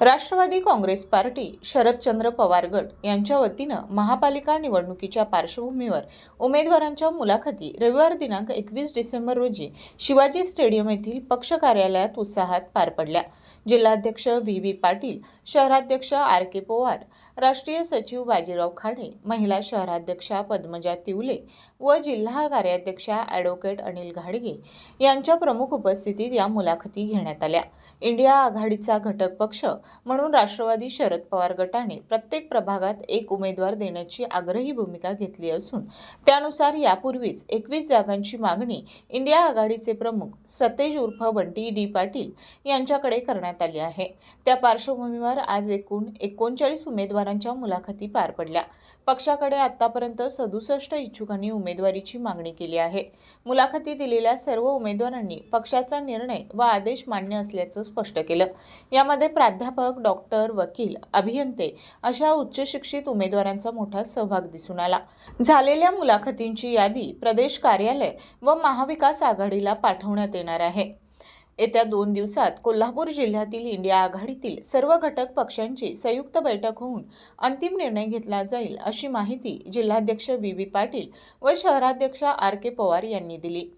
Rashtrawadi Congress party Sharadchandra Pawar गट यांच्या वतीनं महापालिका निवडणुकीच्या पार्श्वभूमीवर उमेदवारांच्या मुलाखती रविवार दिनांक 21 डिसेंबर रोजी शिवाजी स्टेडियम येथील पक्ष कार्यालयात उत्साहात पार पडल्या। जिल्हाध्यक्ष व्ही पाटील, शहराध्यक्ष के पवार, राष्ट्रीय सचिव बाजीराव खाडे, महिला शहराध्यक्षा पद्मजा तिवले व जिल्हा कार्याध्यक्षा ॲडव्होकेट अनिल घाडगे यांच्या प्रमुख उपस्थितीत या मुलाखती घेण्यात आल्या। इंडिया आघाडीचा घटक पक्ष म्हणून राष्ट्रवादी शरद पवार गटाने प्रत्येक प्रभागात एक उमेदवार देण्याची आग्रही भूमिका घेतली असून त्यानुसार यापूर्वीच 21 जागांची मागणी इंडिया आघाडीचे प्रमुख सतेज उर्फ बंटी डी पाटील यांच्याकडे करण्यात आली आहे। त्या पार्श्वभूमीवर आज एकूण 39 उमेदवारांच्या मुलाखती पार पडल्या। पक्षाकडे आतापर्यंत 67 इच्छुकांनी उमेदवारीची मागणी केली आहे। मुलाखती दिलेल्या सर्व उमेदवारांनी पक्षाचा निर्णय व आदेश मान्य असल्याचं स्पष्ट केलं। यामध्ये प्राध्यापक, डॉक्टर, वकील, अभियंते अशा उच्च शिक्षित उमेदवारांचा मोठा सहभाग दिसून आला। झालेल्या मुलाखतींची यादी प्रदेश कार्यालय व महाविकास आघाडीला पाठवण्यात येणार आहे। येत्या 2 दिवसात कोल्हापूर जिल्ह्यातील इंडिया आघाडीतील सर्व घटक पक्षांची संयुक्त बैठक होऊन अंतिम निर्णय घेतला जाईल, अशी माहिती जिल्हाध्यक्ष व्ही पाटील व शहराध्यक्ष के पवार यांनी दिली।